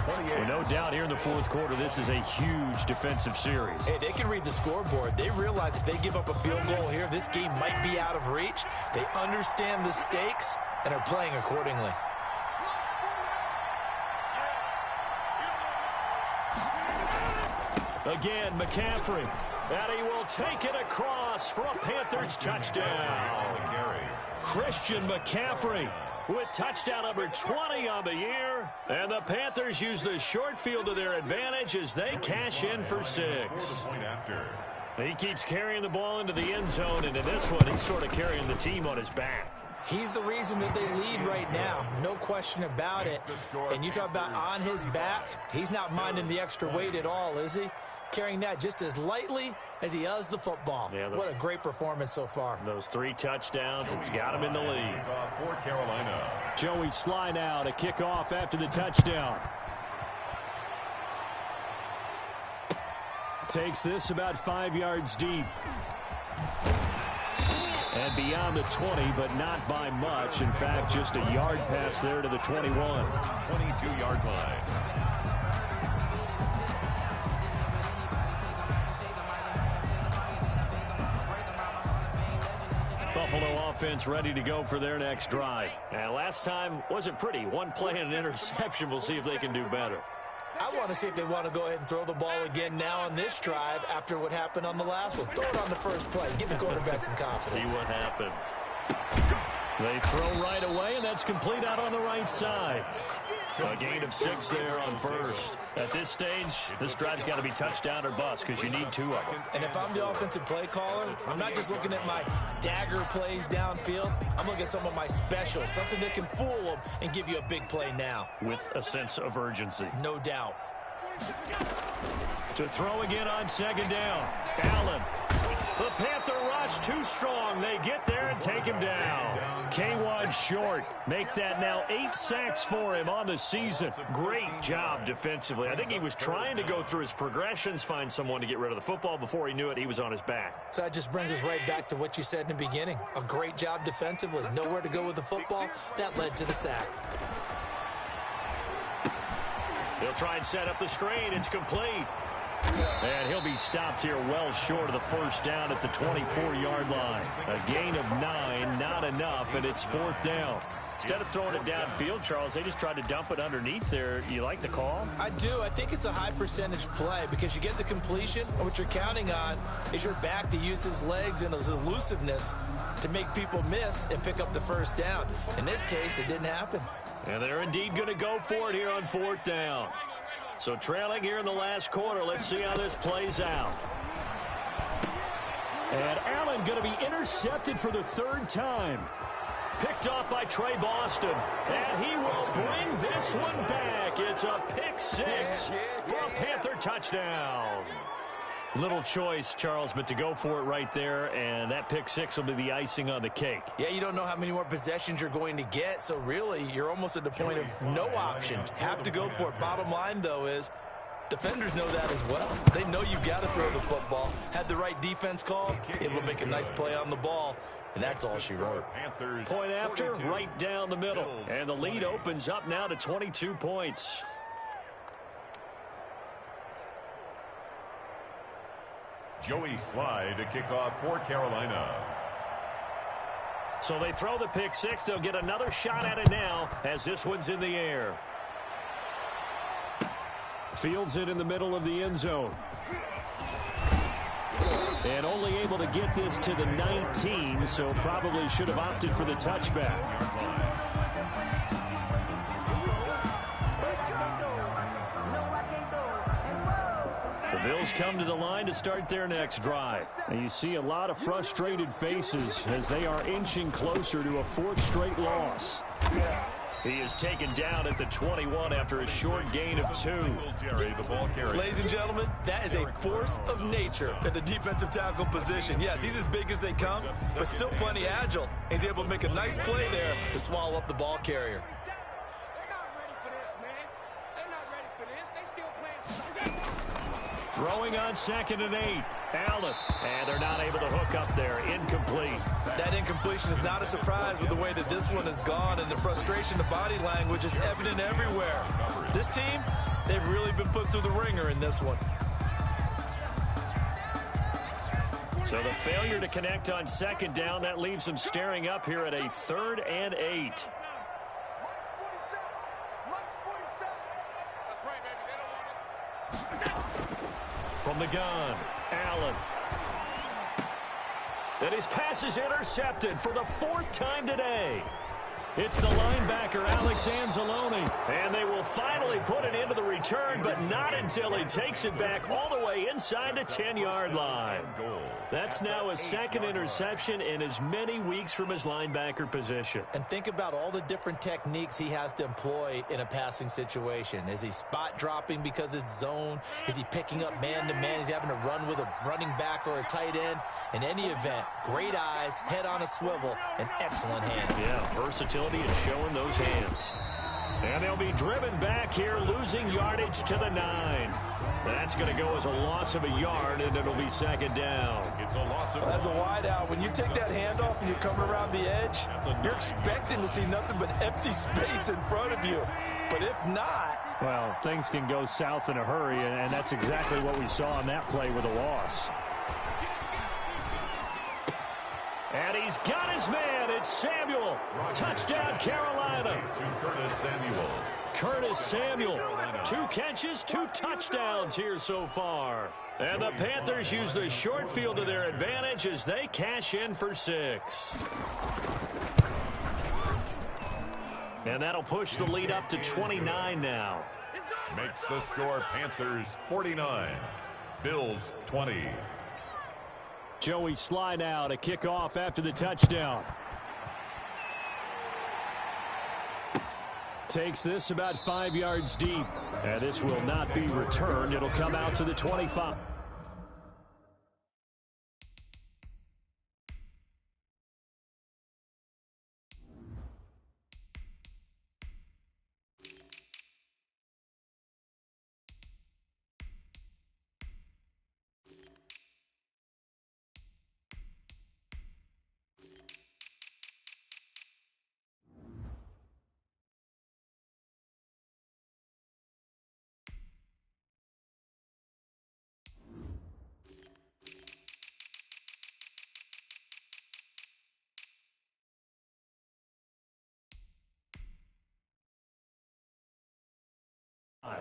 Well, no doubt here in the 4th quarter, this is a huge defensive series. Hey, they can read the scoreboard. They realize if they give up a field goal here, this game might be out of reach. They understand the stakes and are playing accordingly. Again, McCaffrey. And he will take it across for a Panthers touchdown. Christian McCaffrey with touchdown number 20 on the year. And the Panthers use the short field to their advantage as they cash in for 6. He keeps carrying the ball into the end zone, and in this one, he's sort of carrying the team on his back. He's the reason that they lead right now. No question about it. And you talk about on his back, he's not minding the extra weight at all, is he? Carrying that just as lightly as he does the football. Yeah, what a great performance so far. Those 3 touchdowns, it's got him in the lead. For Carolina. Joey Sly now to kick off after the touchdown. Takes this about 5 yards deep. And beyond the 20, but not by much. In fact, just a yard pass there to the 21. 22-yard line. Buffalo offense ready to go for their next drive. And last time wasn't pretty. 1 play and an interception. We'll see if they can do better. I want to see if they want to go ahead and throw the ball again now on this drive after what happened on the last one. Throw it on the first play. Give the quarterback some confidence. See what happens. They throw right away, and that's complete out on the right side. A gain of 6 there on 1st. At this stage, this drive's got to be touchdown or bust because you need 2 of them. And if I'm the offensive play caller, I'm not just looking at my dagger plays downfield. I'm looking at some of my specials, something that can fool them and give you a big play now. With a sense of urgency. No doubt. To throw again on 2nd down. Allen. The Panther rush too strong. They get there and take him down. K1 short. Make that now 8 sacks for him on the season. Great job defensively. I think he was trying to go through his progressions, find someone to get rid of the football. Before he knew it, he was on his back. So that just brings us right back to what you said in the beginning. A great job defensively. Nowhere to go with the football. That led to the sack. He'll try and set up the screen. It's complete. And he'll be stopped here well short of the 1st down at the 24-yard line. A gain of 9, not enough, and it's 4th down. Instead of throwing it downfield, Charles, they just tried to dump it underneath there. You like the call? I do. I think it's a high percentage play because you get the completion, and what you're counting on is your back to use his legs and his elusiveness to make people miss and pick up the 1st down. In this case, it didn't happen. And they're indeed going to go for it here on 4th down. So trailing here in the last quarter. Let's see how this plays out. And Allen going to be intercepted for the third time. Picked off by Trey Boston. And he will bring this one back. It's a pick six for a Panther touchdown. Little choice, Charles, but to go for it right there, and that pick six will be the icing on the cake. Yeah, you don't know how many more possessions you're going to get, so really you're almost at the point of no options. Have to go for it. Bottom line, though, is defenders know that as well. They know you've got to throw the football. Had the right defense called, able to make a nice play on the ball, and that's all she wrote. Point after, right down the middle. And the lead opens up now to 22 points. Joey Slye to kick off for Carolina. So they throw the pick six. They'll get another shot at it now as this one's in the air. Fields it in the middle of the end zone. And only able to get this to the 19, so probably should have opted for the touchback. The Bills come to the line to start their next drive. And you see a lot of frustrated faces as they are inching closer to a fourth straight loss. He is taken down at the 21 after a short gain of 2. Ladies and gentlemen, that is a force of nature at the defensive tackle position. Yes, he's as big as they come, but still plenty agile. He's able to make a nice play there to swallow up the ball carrier. Throwing on 2nd and 8. Allen. And they're not able to hook up there. Incomplete. That incompletion is not a surprise with the way that this one has gone, and the frustration of body language is evident everywhere. This team, they've really been put through the ringer in this one. So the failure to connect on 2nd down, that leaves them staring up here at a 3rd and 8. From the gun, Allen. And his pass is intercepted for the 4th time today. It's the linebacker, Alex Anzalone. And they will finally put it into the return, but not until he takes it back all the way inside the 10-yard line. That's now a 2nd interception in as many weeks from his linebacker position. And think about all the different techniques he has to employ in a passing situation. Is he spot dropping because it's zone? Is he picking up man-to-man? Is he having to run with a running back or a tight end? In any event, great eyes, head on a swivel, and excellent hands. Yeah, versatility is showing those hands. And they'll be driven back here, losing yardage to the 9. That's going to go as a loss of a yard, and it'll be 2nd down. It's a loss of as a wideout, when you take that handoff and you come around the edge, you're expecting to see nothing but empty space in front of you. But if not... Well, things can go south in a hurry, and that's exactly what we saw on that play with a loss. And he's got his man. It's Samuel. Touchdown, Carolina. Curtis Samuel. 2 catches, 2 touchdowns here so far. And the Panthers use the short field to their advantage as they cash in for 6. And that'll push the lead up to 29 now. Makes the score Panthers 49, Bills 20. Joey Slye now to kick off after the touchdown. Takes this about 5 yards deep. And this will not be returned. It'll come out to the 25.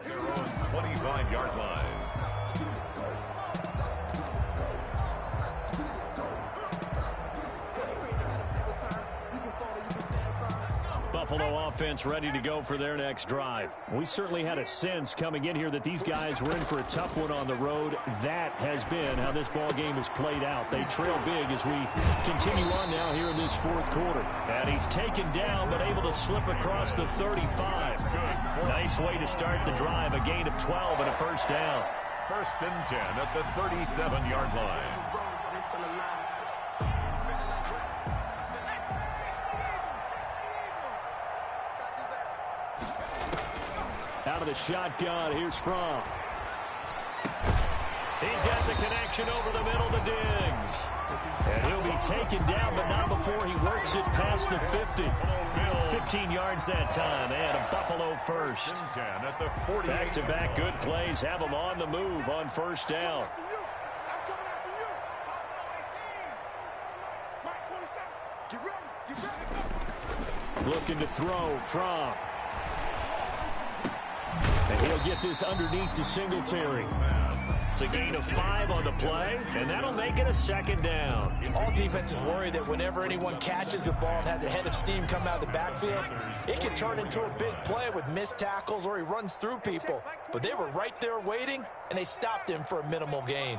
Their own 25-yard line. Buffalo offense ready to go for their next drive. We certainly had a sense coming in here that these guys were in for a tough one on the road. That has been how this ball game has played out. They trail big as we continue on now here in this fourth quarter. And he's taken down but able to slip across the 35. Nice way to start the drive. A gain of 12 and a first down. First and 10 at the 37-yard line. Out of the shotgun, here's Fromm. He's got the connection over the middle to Diggs. And he'll be taken down, but not before he works it past the 50. 15 yards that time, and a Buffalo first. Back-to-back good plays have them on the move on first down. Looking to throw from. And he'll get this underneath to Singletary. It's a gain of 5 on the play, and that'll make it a second down. All defenses worry that whenever anyone catches the ball and has a head of steam come out of the backfield, it can turn into a big play with missed tackles or he runs through people. But they were right there waiting, and they stopped him for a minimal gain.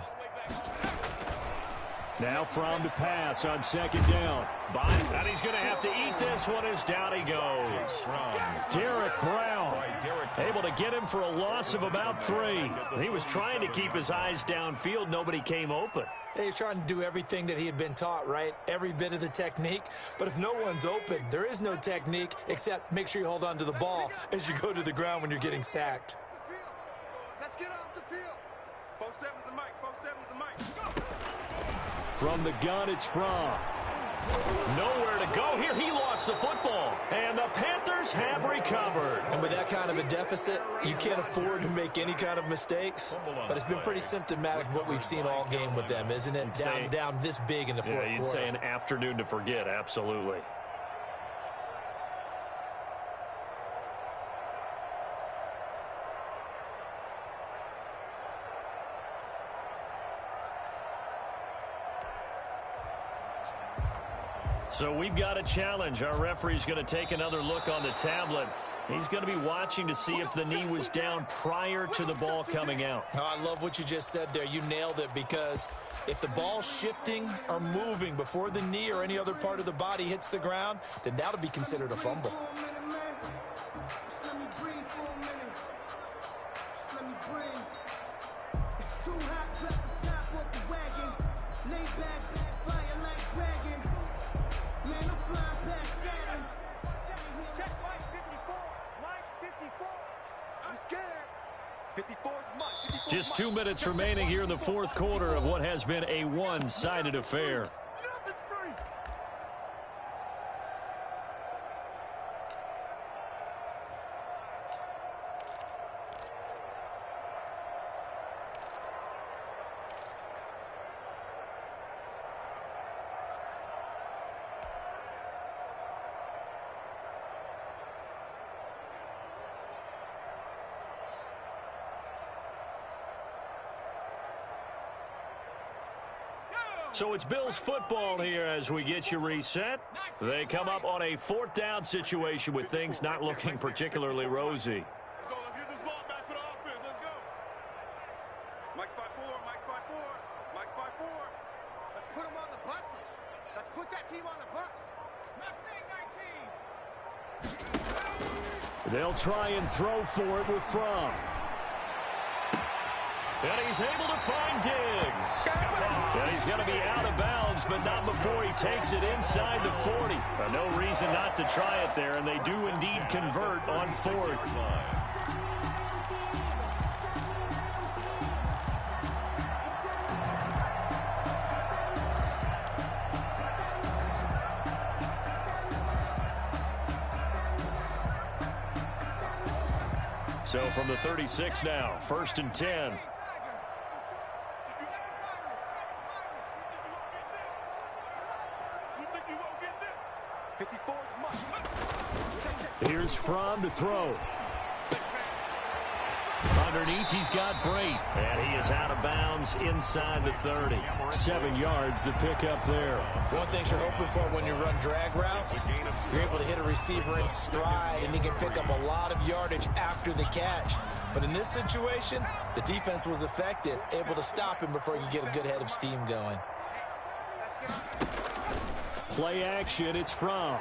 Now Fromm to pass on second down. And he's going to have to eat this one as down he goes. Derek Brown able to get him for a loss of about 3. He was trying to keep his eyes downfield. Nobody came open. He's trying to do everything that he had been taught, right? Every bit of the technique. But if no one's open, there is no technique except make sure you hold on to the ball as you go to the ground when you're getting sacked. Let's get off the field. 4-7's the mic. 4-7's the mic. From the gun, it's Fromm. Nowhere to go here. He lost the football. And the Panthers have recovered. And with that kind of a deficit, you can't afford to make any kind of mistakes. But it's been pretty symptomatic of what we've seen all game with them, isn't it? Down this big in the fourth quarter. You'd say an afternoon to forget, absolutely. So we've got a challenge. Our referee's going to take another look on the tablet. He's going to be watching to see if the knee was down prior to the ball coming out. Oh, I love what you just said there. You nailed it, because if the ball's shifting or moving before the knee or any other part of the body hits the ground, then that'll be considered a fumble. Just 2 minutes remaining here in the fourth quarter of what has been a one-sided affair. So it's Bills football here as we get you reset. They come up on a fourth down situation with things not looking particularly rosy. Let's go. Let's get this ball back for the offense. Let's go. Mike's 5-4. Mike's 5-4. Mike's 5-4. Let's put them on the buses. Let's put that team on the bus. Mustang 19. They'll try and throw for it with Fromm. And he's able to find Diggs. And he's going to be out of bounds, but not before he takes it inside the 40. No reason not to try it there, and they do indeed convert on fourth. So from the 36 now, 1st and 10. Here's Fromm to throw. On underneath. He's got Brait. And he is out of bounds inside the 30. 7 yards to pick up there. One thing you're hoping for when you run drag routes, you're able to hit a receiver in stride, and he can pick up a lot of yardage after the catch. But in this situation, the defense was effective, able to stop him before he could get a good head of steam going. Play action, it's From.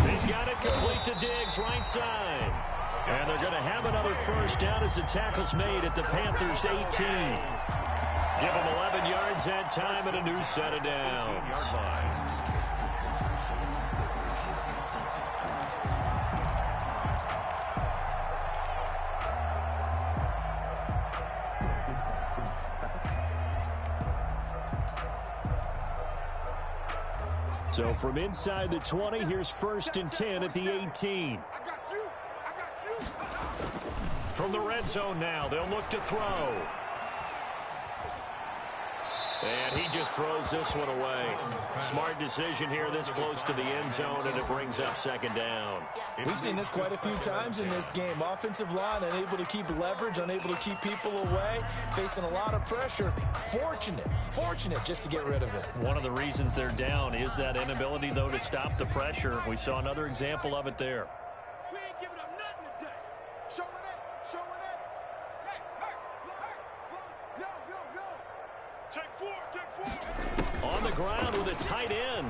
He's got it complete to Diggs, right side. And they're going to have another first down as the tackle's made at the Panthers' 18. Give them 11 yards that time and a new set of downs. So from inside the 20, here's 1st and 10 at the 18. From the red zone now, they'll look to throw. And he just throws this one away. Smart decision here this close to the end zone, and it brings up 2nd down. We've seen this quite a few times in this game. Offensive line unable to keep leverage, unable to keep people away, facing a lot of pressure. Fortunate just to get rid of it. One of the reasons they're down is that inability, though, to stop the pressure. We saw another example of it there. We ain't giving up nothing today. Show it up. Hey, no. Take 4. On the ground with a tight end.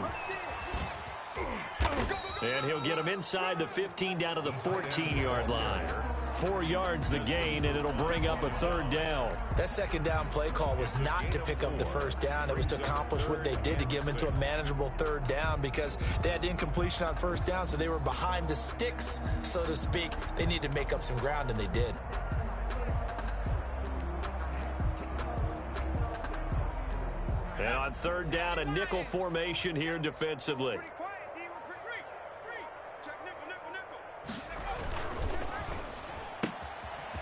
And he'll get him inside the 15 down to the 14-yard line. 4 yards the gain, and it'll bring up a 3rd down. That 2nd down play call was not to pick up the 1st down. It was to accomplish what they did, to get them into a manageable 3rd down, because they had incompletion on 1st down, so they were behind the sticks, so to speak. They needed to make up some ground, and they did. And on 3rd down, a nickel formation here defensively.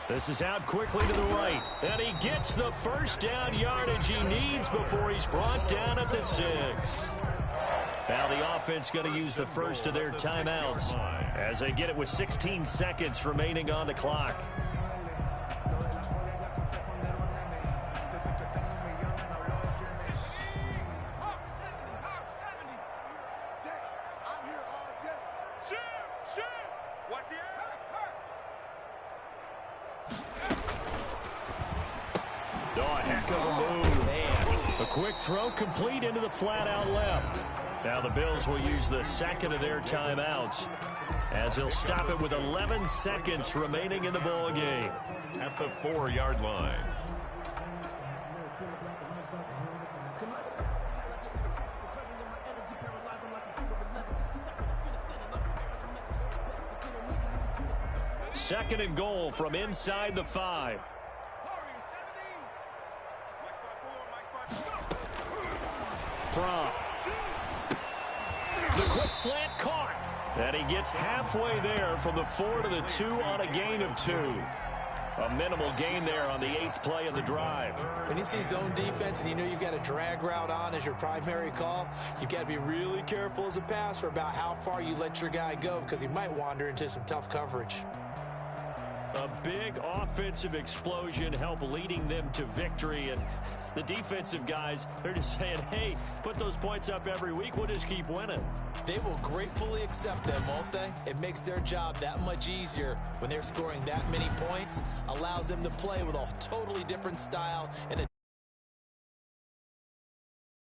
This is out quickly to the right. And he gets the 1st down yardage he needs before he's brought down at the 6. Now the offense going to use the first of their timeouts as they get it with 16 seconds remaining on the clock. Quick throw complete into the flat out left. Now the Bills will use the 2nd of their timeouts as he'll stop it with 11 seconds remaining in the ball game. At the 4-yard line. Second and goal from inside the 5. From the quick slant caught. And he gets halfway there from the 4 to the 2 on a gain of 2. A minimal gain there on the 8th play of the drive. When you see zone defense and you know you've got a drag route on as your primary call, you've got to be really careful as a passer about how far you let your guy go, because he might wander into some tough coverage. A big offensive explosion helped leading them to victory, and the defensive guys, they're just saying, hey, put those points up every week, we'll just keep winning. They will gratefully accept them, won't they? It makes their job that much easier when they're scoring that many points, allows them to play with a totally different style and a